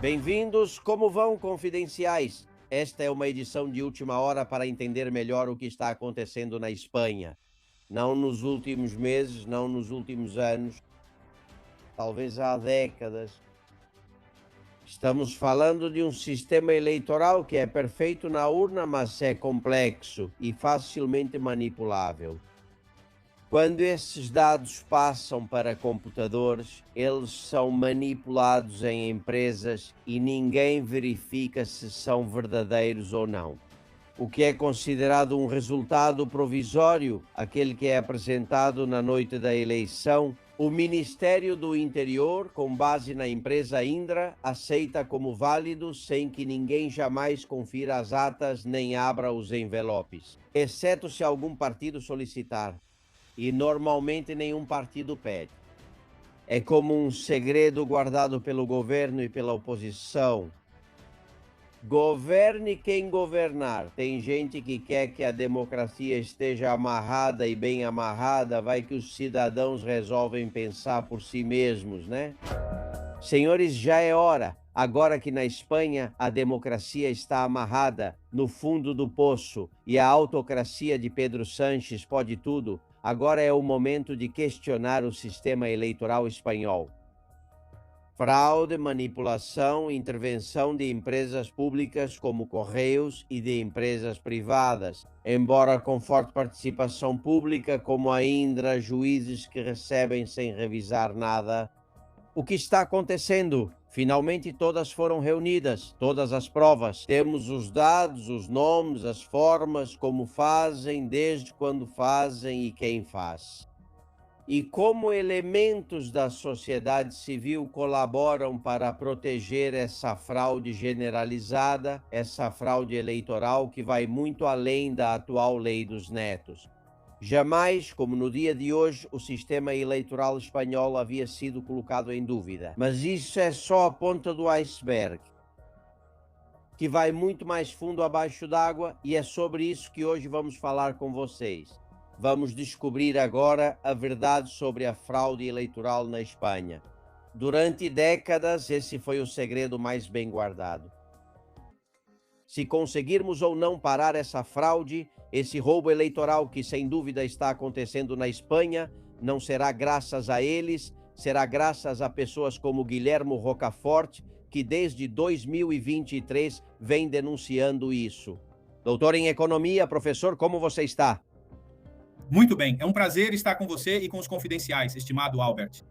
Bem-vindos, como vão, confidenciais? Esta é uma edição de última hora para entender melhor o que está acontecendo na Espanha. Não nos últimos meses, não nos últimos anos, talvez há décadas. Estamos falando de um sistema eleitoral que é perfeito na urna, mas é complexo e facilmente manipulável. Quando esses dados passam para computadores, eles são manipulados em empresas e ninguém verifica se são verdadeiros ou não. O que é considerado um resultado provisório, aquele que é apresentado na noite da eleição, o Ministério do Interior, com base na empresa Indra, aceita como válido sem que ninguém jamais confira as atas nem abra os envelopes, exceto se algum partido solicitar. E normalmente nenhum partido pede. É como um segredo guardado pelo governo e pela oposição. Governe quem governar. Tem gente que quer que a democracia esteja amarrada e bem amarrada, vai que os cidadãos resolvem pensar por si mesmos, né? Senhores, já é hora. Agora que na Espanha a democracia está amarrada no fundo do poço e a autocracia de Pedro Sánchez pode tudo, agora é o momento de questionar o sistema eleitoral espanhol. Fraude, manipulação, intervenção de empresas públicas como Correios e de empresas privadas, embora com forte participação pública como a Indra, juízes que recebem sem revisar nada. O que está acontecendo? Finalmente todas foram reunidas, todas as provas. Temos os dados, os nomes, as formas, como fazem, desde quando fazem e quem faz. E como elementos da sociedade civil colaboram para proteger essa fraude generalizada, essa fraude eleitoral que vai muito além da atual lei dos netos. Jamais, como no dia de hoje, o sistema eleitoral espanhol havia sido colocado em dúvida. Mas isso é só a ponta do iceberg, que vai muito mais fundo abaixo d'água, e é sobre isso que hoje vamos falar com vocês. Vamos descobrir agora a verdade sobre a fraude eleitoral na Espanha. Durante décadas, esse foi o segredo mais bem guardado. Se conseguirmos ou não parar essa fraude, esse roubo eleitoral que sem dúvida está acontecendo na Espanha, não será graças a eles, será graças a pessoas como Guillermo Rocafort, que desde 2023 vem denunciando isso. Doutor em Economia, professor, como você está? Muito bem, é um prazer estar com você e com os confidenciais, estimado Albert.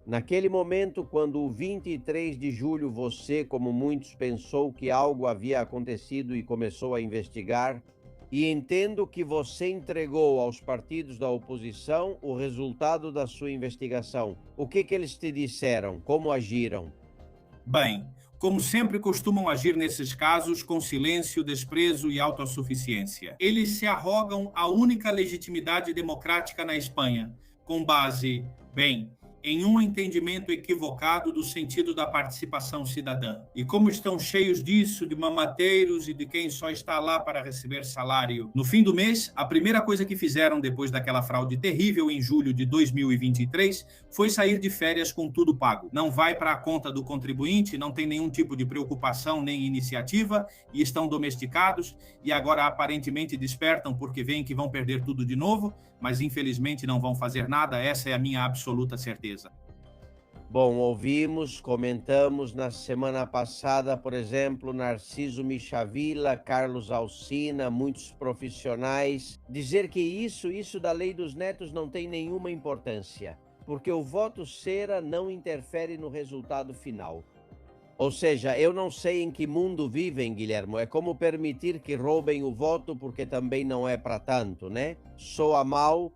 Naquele momento, quando o 23 de julho você, como muitos, pensou que algo havia acontecido e começou a investigar, e entendo que você entregou aos partidos da oposição o resultado da sua investigação. O que eles te disseram? Como agiram? Bem, como sempre costumam agir nesses casos, com silêncio, desprezo e autossuficiência. Eles se arrogam a única legitimidade democrática na Espanha, com base, em um entendimento equivocado do sentido da participação cidadã. E como estão cheios disso, de mamateiros e de quem só está lá para receber salário. No fim do mês, a primeira coisa que fizeram depois daquela fraude terrível em julho de 2023 foi sair de férias com tudo pago. Não vai para a conta do contribuinte, não tem nenhum tipo de preocupação nem iniciativa e estão domesticados e agora aparentemente despertam porque veem que vão perder tudo de novo, mas infelizmente não vão fazer nada, essa é a minha absoluta certeza. Bom, ouvimos, comentamos na semana passada, por exemplo, Narciso Michavila, Carlos Alsina, muitos profissionais, dizer que isso da lei dos netos não tem nenhuma importância, porque o voto cera não interfere no resultado final. Ou seja, eu não sei em que mundo vivem, Guilhermo. É como permitir que roubem o voto porque também não é para tanto, né? Soa mal.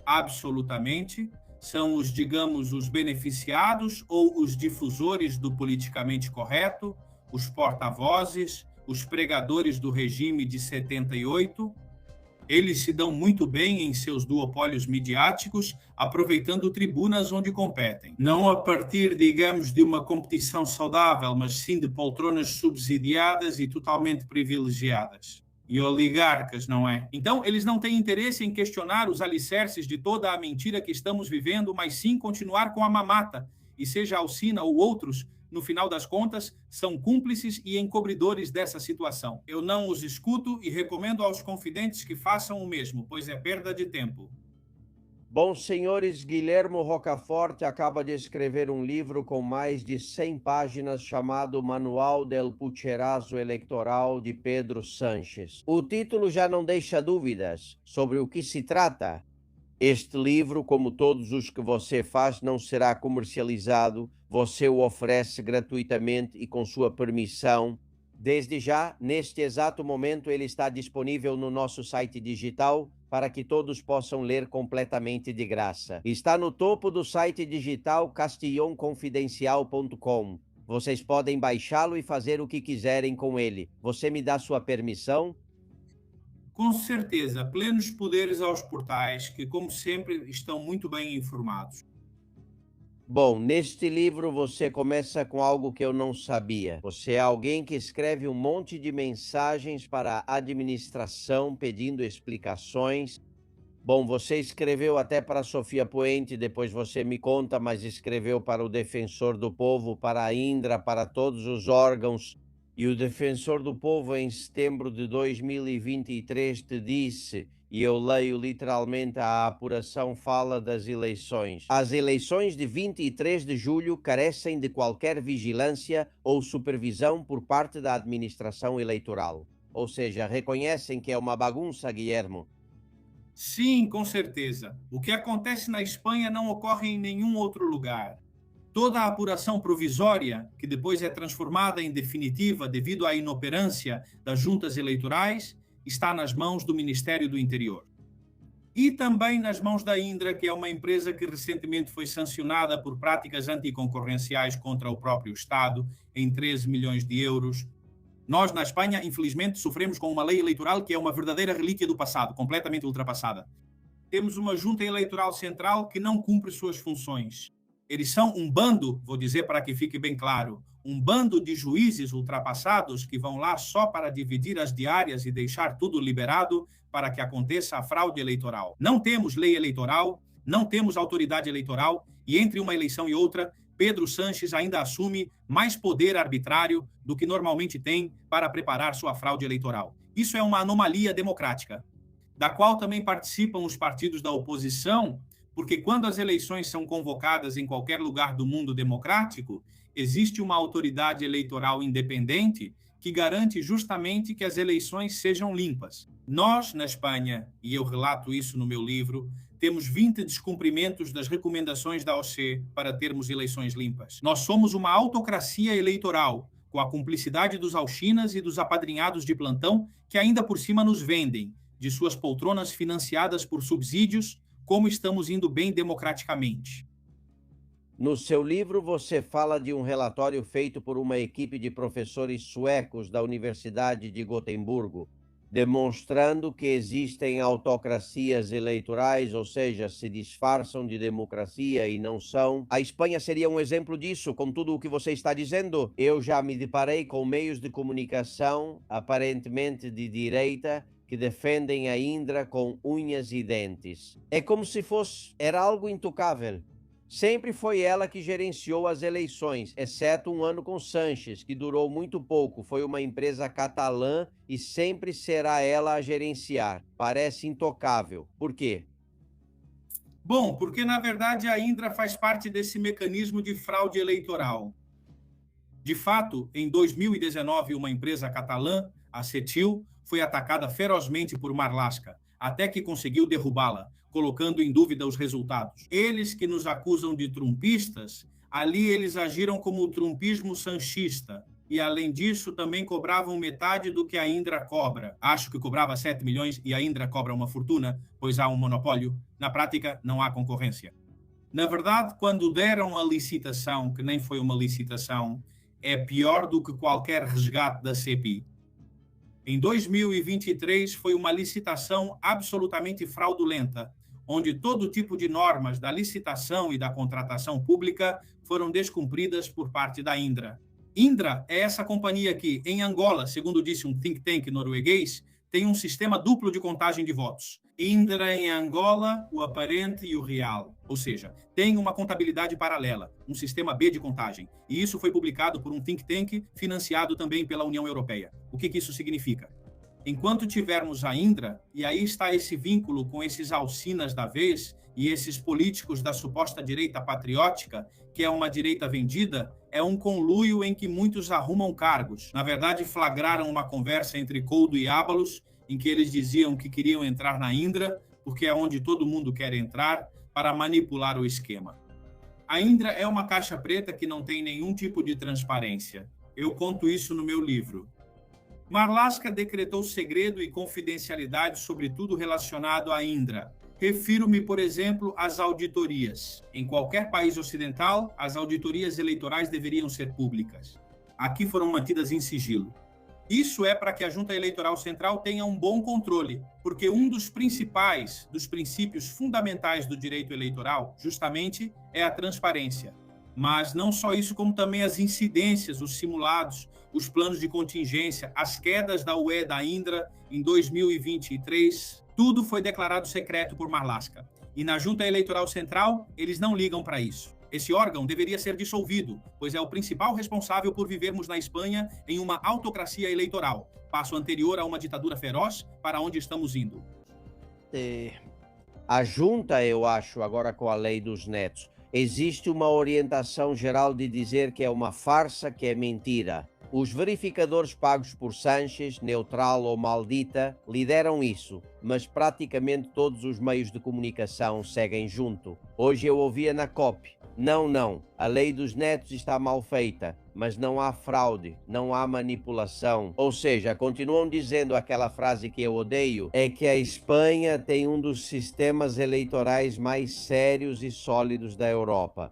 Absolutamente. São os, digamos, os beneficiados ou os difusores do politicamente correto, os porta-vozes, os pregadores do regime de 78. Eles se dão muito bem em seus duopólios midiáticos, aproveitando tribunas onde competem. Não a partir, digamos, de uma competição saudável, mas sim de poltronas subsidiadas e totalmente privilegiadas. E oligarcas, não é? Então, eles não têm interesse em questionar os alicerces de toda a mentira que estamos vivendo, mas sim continuar com a mamata, e seja Alsina ou outros, no final das contas, são cúmplices e encobridores dessa situação. Eu não os escuto e recomendo aos confidentes que façam o mesmo, pois é perda de tempo. Bom, senhores, Guilhermo Rocafort acaba de escrever um livro com mais de 100 páginas chamado Manual del Pucherazo Eleitoral de Pedro Sánchez. O título já não deixa dúvidas sobre o que se trata. Este livro, como todos os que você faz, não será comercializado. Você o oferece gratuitamente e com sua permissão. Desde já, neste exato momento, ele está disponível no nosso site digital para que todos possam ler completamente de graça. Está no topo do site digital castillonconfidencial.com. Vocês podem baixá-lo e fazer o que quiserem com ele. Você me dá sua permissão? Com certeza, plenos poderes aos portais, que, como sempre, estão muito bem informados. Bom, neste livro você começa com algo que eu não sabia. Você é alguém que escreve um monte de mensagens para a administração pedindo explicações. Bom, você escreveu até para a Sofia Poente, depois você me conta, mas escreveu para o Defensor do Povo, para a Indra, para todos os órgãos. E o Defensor do Povo, em setembro de 2023, te disse, e eu leio literalmente, a apuração fala das eleições. As eleições de 23 de julho carecem de qualquer vigilância ou supervisão por parte da administração eleitoral. Ou seja, reconhecem que é uma bagunça, Guilhermo. Sim, com certeza. O que acontece na Espanha não ocorre em nenhum outro lugar. Toda a apuração provisória, que depois é transformada em definitiva devido à inoperância das juntas eleitorais, está nas mãos do Ministério do Interior. E também nas mãos da Indra, que é uma empresa que recentemente foi sancionada por práticas anticoncorrenciais contra o próprio Estado, em 13 milhões de euros. Nós, na Espanha, infelizmente, sofremos com uma lei eleitoral que é uma verdadeira relíquia do passado, completamente ultrapassada. Temos uma junta eleitoral central que não cumpre suas funções. Eles são um bando, vou dizer para que fique bem claro, um bando de juízes ultrapassados que vão lá só para dividir as diárias e deixar tudo liberado para que aconteça a fraude eleitoral. Não temos lei eleitoral, não temos autoridade eleitoral e entre uma eleição e outra, Pedro Sánchez ainda assume mais poder arbitrário do que normalmente tem para preparar sua fraude eleitoral. Isso é uma anomalia democrática, da qual também participam os partidos da oposição, porque quando as eleições são convocadas em qualquer lugar do mundo democrático, existe uma autoridade eleitoral independente que garante justamente que as eleições sejam limpas. Nós, na Espanha, e eu relato isso no meu livro, temos 20 descumprimentos das recomendações da OCE para termos eleições limpas. Nós somos uma autocracia eleitoral, com a cumplicidade dos auxinas e dos apadrinhados de plantão, que ainda por cima nos vendem, de suas poltronas financiadas por subsídios, como estamos indo bem democraticamente. No seu livro, você fala de um relatório feito por uma equipe de professores suecos da Universidade de Gotemburgo, demonstrando que existem autocracias eleitorais, ou seja, se disfarçam de democracia e não são. A Espanha seria um exemplo disso, com tudo o que você está dizendo. Eu já me deparei com meios de comunicação, aparentemente de direita, que defendem a Indra com unhas e dentes. É como se era algo intocável. Sempre foi ela que gerenciou as eleições, exceto um ano com Sánchez, que durou muito pouco. Foi uma empresa catalã e sempre será ela a gerenciar. Parece intocável. Por quê? Bom, porque na verdade a Indra faz parte desse mecanismo de fraude eleitoral. De fato, em 2019, uma empresa catalã, a Cetil, foi atacada ferozmente por Marlaska, até que conseguiu derrubá-la, colocando em dúvida os resultados. Eles que nos acusam de trumpistas, ali eles agiram como o trumpismo sanchista, e além disso também cobravam metade do que a Indra cobra. Acho que cobrava 7 milhões e a Indra cobra uma fortuna, pois há um monopólio. Na prática, não há concorrência. Na verdade, quando deram a licitação, que nem foi uma licitação, é pior do que qualquer resgate da CPI. Em 2023 foi uma licitação absolutamente fraudulenta, onde todo tipo de normas da licitação e da contratação pública foram descumpridas por parte da Indra. Indra é essa companhia que, em Angola, segundo disse um think tank norueguês, tem um sistema duplo de contagem de votos. Indra em Angola, o aparente e o real. Ou seja, tem uma contabilidade paralela, um sistema B de contagem. E isso foi publicado por um think tank financiado também pela União Europeia. O que isso significa? Enquanto tivermos a Indra, e aí está esse vínculo com esses Alcinas da vez e esses políticos da suposta direita patriótica, que é uma direita vendida, é um conluio em que muitos arrumam cargos. Na verdade, flagraram uma conversa entre Couto e Ábalos, em que eles diziam que queriam entrar na Indra, porque é onde todo mundo quer entrar, para manipular o esquema. A Indra é uma caixa preta que não tem nenhum tipo de transparência. Eu conto isso no meu livro. Marlaska decretou segredo e confidencialidade sobre tudo relacionado à Indra. Refiro-me, por exemplo, às auditorias. Em qualquer país ocidental, as auditorias eleitorais deveriam ser públicas. Aqui foram mantidas em sigilo. Isso é para que a Junta Eleitoral Central tenha um bom controle, porque um dos princípios fundamentais do direito eleitoral, justamente, é a transparência. Mas não só isso, como também as incidências, os simulados, os planos de contingência, as quedas da UE da Indra em 2023, tudo foi declarado secreto por Marlaska. E na Junta Eleitoral Central, eles não ligam para isso. Esse órgão deveria ser dissolvido, pois é o principal responsável por vivermos na Espanha em uma autocracia eleitoral, passo anterior a uma ditadura feroz para onde estamos indo. A junta, eu acho, agora com a lei dos netos, existe uma orientação geral de dizer que é uma farsa, que é mentira. Os verificadores pagos por Sánchez, Neutral ou Maldita, lideram isso, mas praticamente todos os meios de comunicação seguem junto. Hoje eu ouvia na COP: não, a lei dos netos está mal feita, mas não há fraude, não há manipulação. Ou seja, continuam dizendo aquela frase que eu odeio, é que a Espanha tem um dos sistemas eleitorais mais sérios e sólidos da Europa.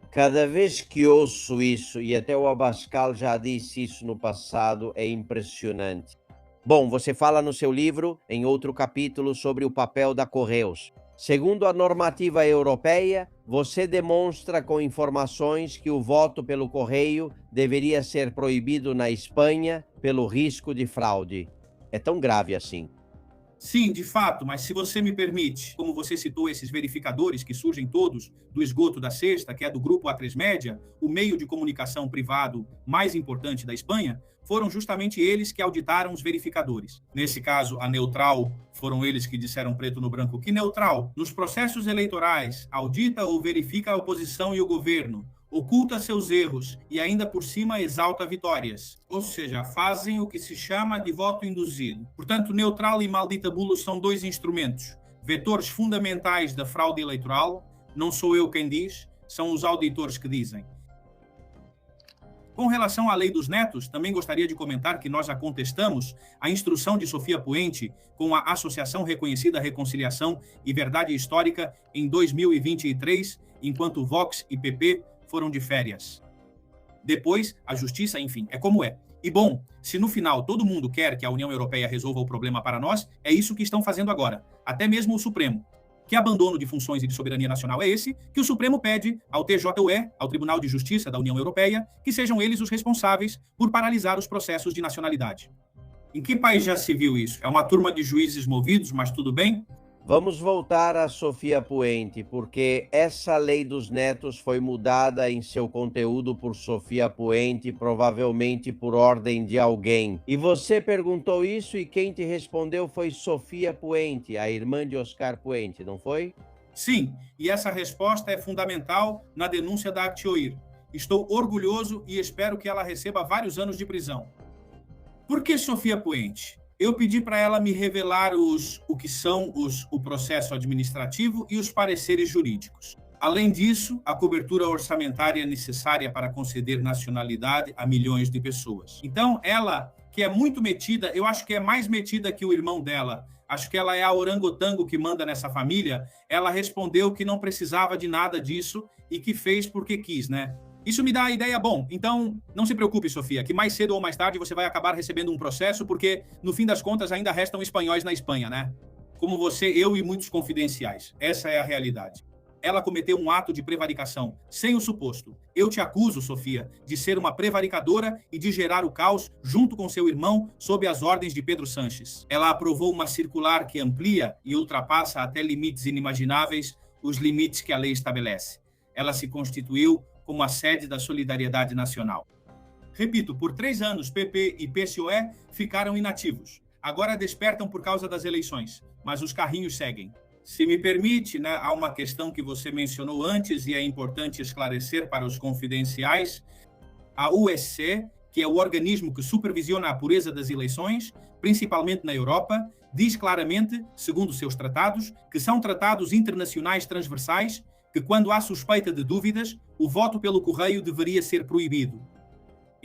Cada vez que ouço isso, e até o Abascal já disse isso no passado, é impressionante. Bom, você fala no seu livro, em outro capítulo, sobre o papel da Correios. Segundo a normativa europeia, você demonstra com informações que o voto pelo correio deveria ser proibido na Espanha pelo risco de fraude. É tão grave assim? Sim, de fato, mas se você me permite, como você citou esses verificadores que surgem todos do esgoto da Sexta, que é do grupo A3 Média, o meio de comunicação privado mais importante da Espanha, foram justamente eles que auditaram os verificadores. Nesse caso, a Neutral, foram eles que disseram preto no branco que Neutral, nos processos eleitorais, audita ou verifica a oposição e o governo, oculta seus erros e ainda por cima exalta vitórias. Ou seja, fazem o que se chama de voto induzido. Portanto, Neutral e Maldita Bulos são dois instrumentos, vetores fundamentais da fraude eleitoral. Não sou eu quem diz, são os auditores que dizem. Com relação à lei dos netos, também gostaria de comentar que nós já contestamos a instrução de Sofia Puente com a Associação Reconhecida Reconciliação e Verdade Histórica em 2023, enquanto Vox e PP foram de férias. Depois, a justiça, enfim, é como é. E bom, se no final todo mundo quer que a União Europeia resolva o problema para nós, é isso que estão fazendo agora. Até mesmo o Supremo. Que abandono de funções e de soberania nacional é esse que o Supremo pede ao TJUE, ao Tribunal de Justiça da União Europeia, que sejam eles os responsáveis por paralisar os processos de nacionalidade. Em que país já se viu isso? É uma turma de juízes movidos, mas tudo bem? Vamos voltar a Sofia Puente, porque essa lei dos netos foi mudada em seu conteúdo por Sofia Puente, provavelmente por ordem de alguém. E você perguntou isso e quem te respondeu foi Sofia Puente, a irmã de Oscar Puente, não foi? Sim, e essa resposta é fundamental na denúncia da Actioir. Estou orgulhoso e espero que ela receba vários anos de prisão. Por que Sofia Puente? Eu pedi para ela me revelar o que são o processo administrativo e os pareceres jurídicos. Além disso, a cobertura orçamentária necessária para conceder nacionalidade a milhões de pessoas. Então, ela, que é muito metida, eu acho que é mais metida que o irmão dela, acho que ela é a orangotango que manda nessa família, ela respondeu que não precisava de nada disso e que fez porque quis, né? Isso me dá a ideia, bom, então não se preocupe, Sofia, que mais cedo ou mais tarde você vai acabar recebendo um processo, porque no fim das contas ainda restam espanhóis na Espanha, né? Como você, eu e muitos confidenciais. Essa é a realidade. ela cometeu um ato de prevaricação, sem o suposto. Eu te acuso, Sofia, de ser uma prevaricadora e de gerar o caos junto com seu irmão sob as ordens de Pedro Sanches. Ela aprovou uma circular que amplia e ultrapassa até limites inimagináveis os limites que a lei estabelece. Ela se constituiu como a sede da solidariedade nacional. Repito, por 3 anos, PP e PSOE ficaram inativos. Agora despertam por causa das eleições, mas os carrinhos seguem. Se me permite, há uma questão que você mencionou antes e é importante esclarecer para os confidenciais. A USC, que é o organismo que supervisiona a pureza das eleições, principalmente na Europa, diz claramente, segundo seus tratados, que são tratados internacionais transversais, que quando há suspeita de dúvidas, o voto pelo correio deveria ser proibido.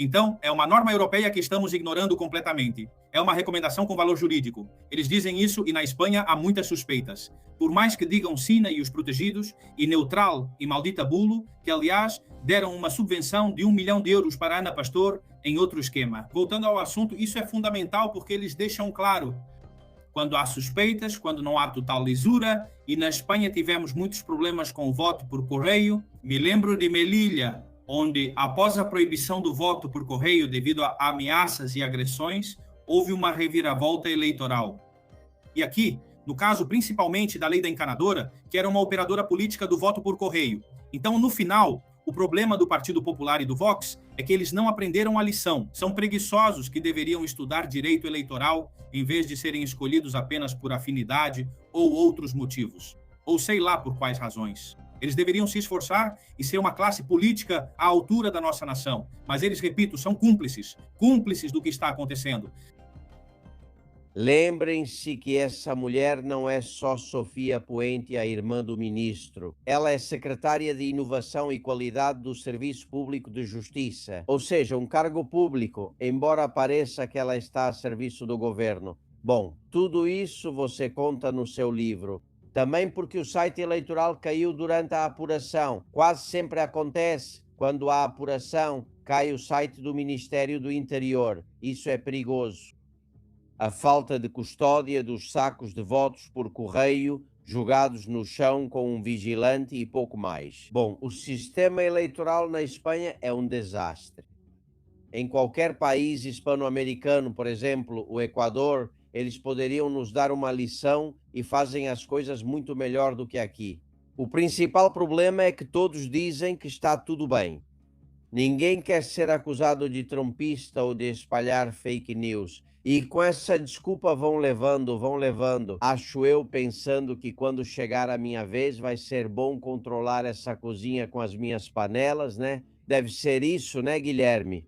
Então, é uma norma europeia que estamos ignorando completamente. É uma recomendação com valor jurídico. Eles dizem isso e na Espanha há muitas suspeitas. Por mais que digam Sina e os protegidos, e Neutral e Maldita Bulo, que aliás deram uma subvenção de 1 milhão de euros para Ana Pastor em outro esquema. Voltando ao assunto, isso é fundamental porque eles deixam claro quando há suspeitas, quando não há total lisura, e na Espanha tivemos muitos problemas com o voto por correio. Me lembro de Melilla, onde, após a proibição do voto por correio devido a ameaças e agressões, houve uma reviravolta eleitoral. E aqui, no caso principalmente da lei da encanadora, que era uma operadora política do voto por correio. Então, no final, o problema do Partido Popular e do Vox é que eles não aprenderam a lição. São preguiçosos que deveriam estudar direito eleitoral em vez de serem escolhidos apenas por afinidade ou outros motivos. Ou sei lá por quais razões. Eles deveriam se esforçar e ser uma classe política à altura da nossa nação. Mas eles, repito, são cúmplices do que está acontecendo. Lembrem-se que essa mulher não é só Sofia Poente, a irmã do ministro. Ela é secretária de Inovação e Qualidade do Serviço Público de Justiça, ou seja, um cargo público, embora pareça que ela está a serviço do governo. Bom, tudo isso você conta no seu livro. Também porque o site eleitoral caiu durante a apuração. Quase sempre acontece. Quando há apuração, cai o site do Ministério do Interior. Isso é perigoso. A falta de custódia dos sacos de votos por correio, jogados no chão com um vigilante e pouco mais. Bom, o sistema eleitoral na Espanha é um desastre. Em qualquer país hispano-americano, por exemplo, o Equador, eles poderiam nos dar uma lição e fazem as coisas muito melhor do que aqui. O principal problema é que todos dizem que está tudo bem. Ninguém quer ser acusado de trumpista ou de espalhar fake news. E com essa desculpa vão levando, acho eu, pensando que quando chegar a minha vez vai ser bom controlar essa cozinha com as minhas panelas, né? Deve ser isso, né, Guilherme?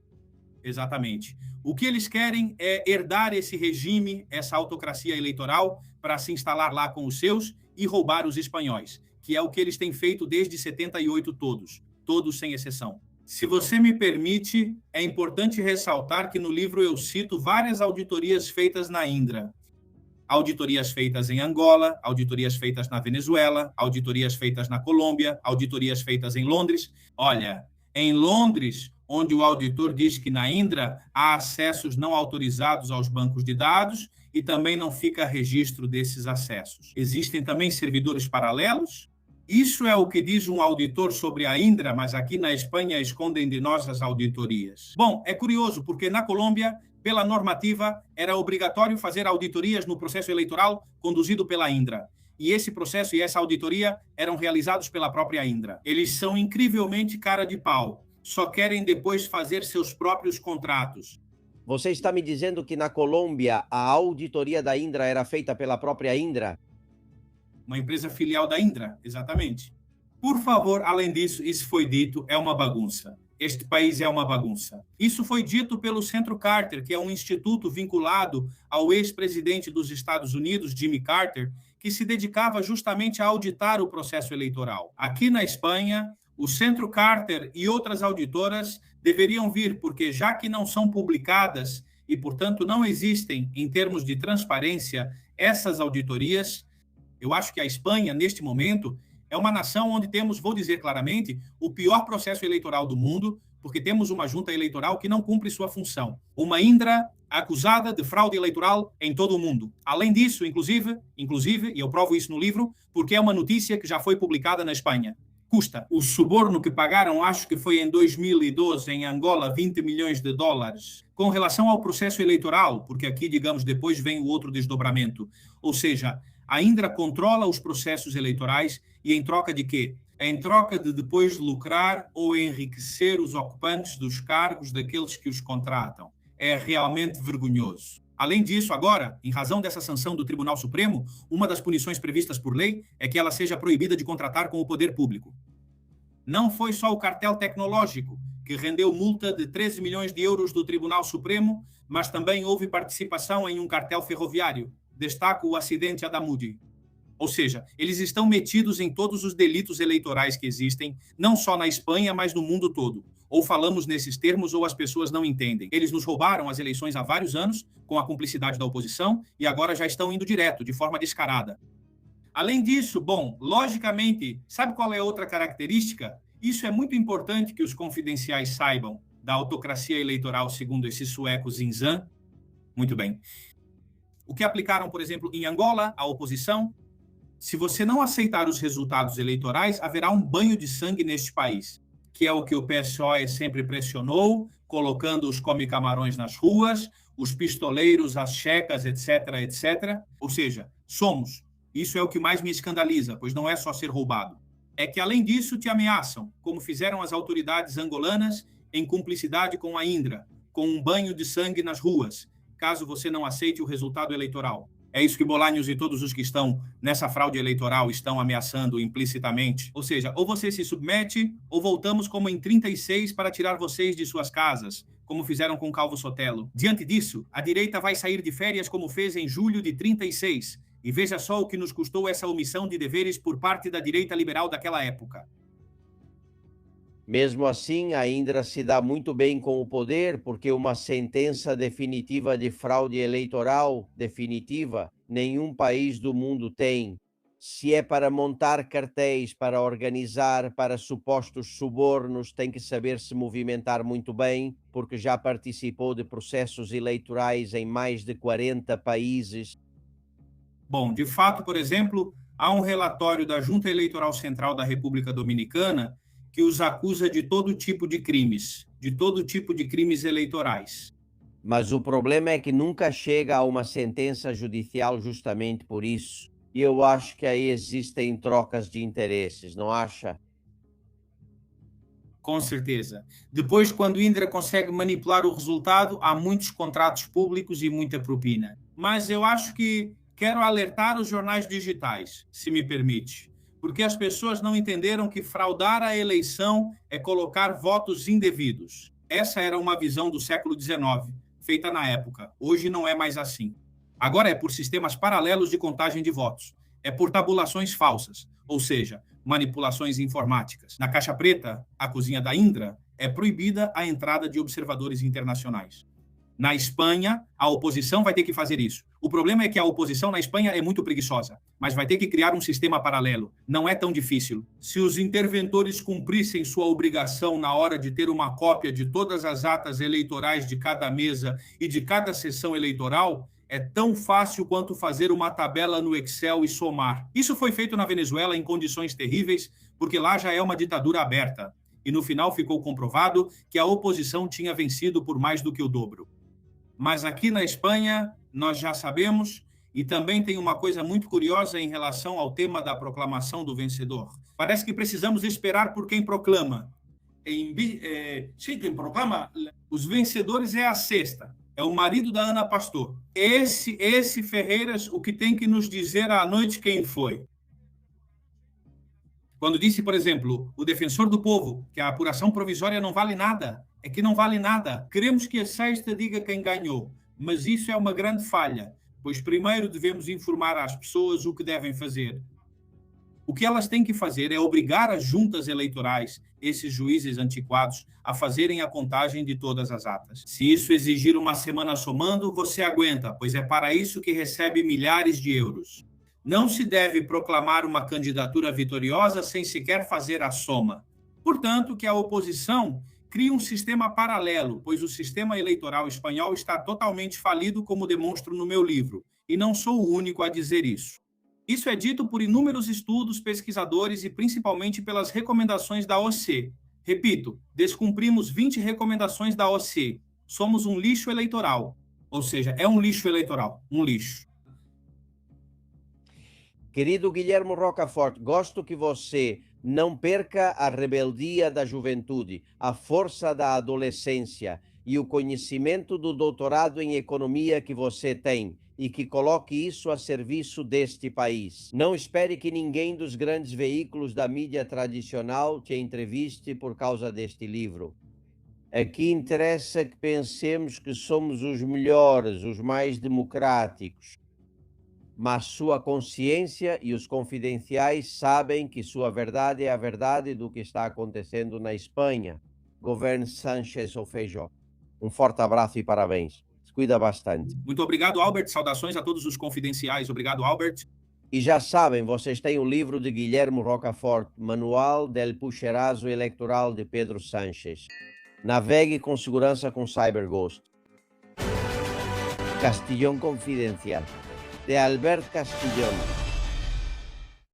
Exatamente. O que eles querem é herdar esse regime, essa autocracia eleitoral, para se instalar lá com os seus e roubar os espanhóis, que é o que eles têm feito desde 78 todos sem exceção. Se você me permite, é importante ressaltar que no livro eu cito várias auditorias feitas na Indra. Auditorias feitas em Angola, auditorias feitas na Venezuela, auditorias feitas na Colômbia, auditorias feitas em Londres. Olha, em Londres, onde o auditor diz que na Indra há acessos não autorizados aos bancos de dados e também não fica registro desses acessos. Existem também servidores paralelos. Isso é o que diz um auditor sobre a Indra, mas aqui na Espanha escondem de nós as auditorias. Bom, é curioso, porque na Colômbia, pela normativa, era obrigatório fazer auditorias no processo eleitoral conduzido pela Indra. E esse processo e essa auditoria eram realizados pela própria Indra. Eles são incrivelmente cara de pau. Só querem depois fazer seus próprios contratos. Você está me dizendo que na Colômbia a auditoria da Indra era feita pela própria Indra? Uma empresa filial da Indra, exatamente. Por favor, além disso, isso foi dito, é uma bagunça. Este país é uma bagunça. Isso foi dito pelo Centro Carter, que é um instituto vinculado ao ex-presidente dos Estados Unidos, Jimmy Carter, que se dedicava justamente a auditar o processo eleitoral. Aqui na Espanha, o Centro Carter e outras auditoras deveriam vir, porque já que não são publicadas e, portanto, não existem em termos de transparência essas auditorias, eu acho que a Espanha, neste momento, É uma nação onde temos, vou dizer claramente, o pior processo eleitoral do mundo, porque temos uma junta eleitoral que não cumpre sua função. Uma Indra acusada de fraude eleitoral em todo o mundo. Além disso, inclusive, e eu provo isso no livro, porque é uma notícia que já foi publicada na Espanha. Custa o suborno que pagaram, acho que foi em 2012, em Angola, 20 milhões de dólares. Com relação ao processo eleitoral, porque aqui, digamos, depois vem o outro desdobramento. Ou seja, a Indra controla os processos eleitorais e em troca de quê? Em troca de depois lucrar ou enriquecer os ocupantes dos cargos daqueles que os contratam. É realmente vergonhoso. Além disso, agora, em razão dessa sanção do Tribunal Supremo, uma das punições previstas por lei é que ela seja proibida de contratar com o poder público. Não foi só o cartel tecnológico que rendeu multa de 13 milhões de euros do Tribunal Supremo, mas também houve participação em um cartel ferroviário. Destaco o acidente Adamudi. Ou seja, eles estão metidos em todos os delitos eleitorais que existem, não só na Espanha, mas no mundo todo. Ou falamos nesses termos ou as pessoas não entendem. Eles nos roubaram as eleições há vários anos, com a cumplicidade da oposição, e agora já estão indo direto, de forma descarada. Além disso, bom, logicamente, sabe qual é outra característica? Isso é muito importante que os confidenciais saibam da autocracia eleitoral, segundo esse sueco Zinzan. Muito bem. O que aplicaram, por exemplo, em Angola, a oposição? Se você não aceitar os resultados eleitorais, haverá um banho de sangue neste país, que é o que o PSOE sempre pressionou, colocando os come-camarões nas ruas, os pistoleiros, as checas, etc., etc. Ou seja, somos. Isso é o que mais me escandaliza, pois não é só ser roubado. É que, além disso, te ameaçam, como fizeram as autoridades angolanas em cumplicidade com a Indra, com um banho de sangue nas ruas, caso você não aceite o resultado eleitoral. É isso que Bolanhos e todos os que estão nessa fraude eleitoral estão ameaçando implicitamente. Ou seja, ou você se submete, ou voltamos como em 36 para tirar vocês de suas casas, como fizeram com Calvo Sotelo. Diante disso, a direita vai sair de férias como fez em julho de 36. E veja só o que nos custou essa omissão de deveres por parte da direita liberal daquela época. Mesmo assim, a Indra se dá muito bem com o poder, porque uma sentença definitiva de fraude eleitoral definitiva, nenhum país do mundo tem. Se é para montar cartéis, para organizar, para supostos subornos, tem que saber se movimentar muito bem, porque já participou de processos eleitorais em mais de 40 países. Bom, de fato, por exemplo, há um relatório da Junta Eleitoral Central da República Dominicana que os acusa de todo tipo de crimes eleitorais. Mas o problema é que nunca chega a uma sentença judicial justamente por isso. E eu acho que aí existem trocas de interesses, não acha? Com certeza. Depois, quando Indra consegue manipular o resultado, há muitos contratos públicos e muita propina. Mas eu acho que quero alertar os jornais digitais, se me permite, porque as pessoas não entenderam que fraudar a eleição é colocar votos indevidos. Essa era uma visão do século XIX, feita na época. Hoje não é mais assim. Agora é por sistemas paralelos de contagem de votos. É por tabulações falsas, ou seja, manipulações informáticas. Na Caixa Preta, a cozinha da Indra, é proibida a entrada de observadores internacionais. Na Espanha, a oposição vai ter que fazer isso. O problema é que a oposição na Espanha é muito preguiçosa, mas vai ter que criar um sistema paralelo. Não é tão difícil. Se os interventores cumprissem sua obrigação na hora de ter uma cópia de todas as atas eleitorais de cada mesa e de cada sessão eleitoral, é tão fácil quanto fazer uma tabela no Excel e somar. Isso foi feito na Venezuela em condições terríveis, porque lá já é uma ditadura aberta. E no final ficou comprovado que a oposição tinha vencido por mais do que o dobro. Mas aqui na Espanha, nós já sabemos, e também tem uma coisa muito curiosa em relação ao tema da proclamação do vencedor. Parece que precisamos esperar por quem proclama. Quem proclama, os vencedores é a sexta, é o marido da Ana Pastor. Esse Ferreiras, o que tem que nos dizer à noite quem foi. Quando disse, por exemplo, o defensor do povo, que a apuração provisória não vale nada, é que não vale nada. Queremos que a sexta diga quem ganhou, mas isso é uma grande falha, pois primeiro devemos informar às pessoas o que devem fazer. O que elas têm que fazer é obrigar as juntas eleitorais, esses juízes antiquados, a fazerem a contagem de todas as atas. Se isso exigir uma semana somando, você aguenta, pois é para isso que recebe milhares de euros. Não se deve proclamar uma candidatura vitoriosa sem sequer fazer a soma. Portanto, que a oposição crie um sistema paralelo, pois o sistema eleitoral espanhol está totalmente falido, como demonstro no meu livro, e não sou o único a dizer isso. Isso é dito por inúmeros estudos, pesquisadores e principalmente pelas recomendações da OCDE. Repito, descumprimos 20 recomendações da OCDE. Somos um lixo eleitoral. Ou seja, é um lixo eleitoral, um lixo. Querido Guilhermo Rocafort, gosto que você não perca a rebeldia da juventude, a força da adolescência e o conhecimento do doutorado em economia que você tem e que coloque isso a serviço deste país. Não espere que ninguém dos grandes veículos da mídia tradicional te entreviste por causa deste livro. Aqui interessa que pensemos que somos os melhores, os mais democráticos. Mas sua consciência e os confidenciais sabem que sua verdade é a verdade do que está acontecendo na Espanha. Governo Sánchez ou Feijó. Um forte abraço e parabéns. Se cuida bastante. Muito obrigado, Albert. Saudações a todos os confidenciais. Obrigado, Albert. E já sabem, vocês têm o livro de Guilhermo Rocafort, Manual del Pucherazo Eleitoral de Pedro Sánchez. Navegue com segurança com CyberGhost. Castillón Confidencial, de Albert Castillón.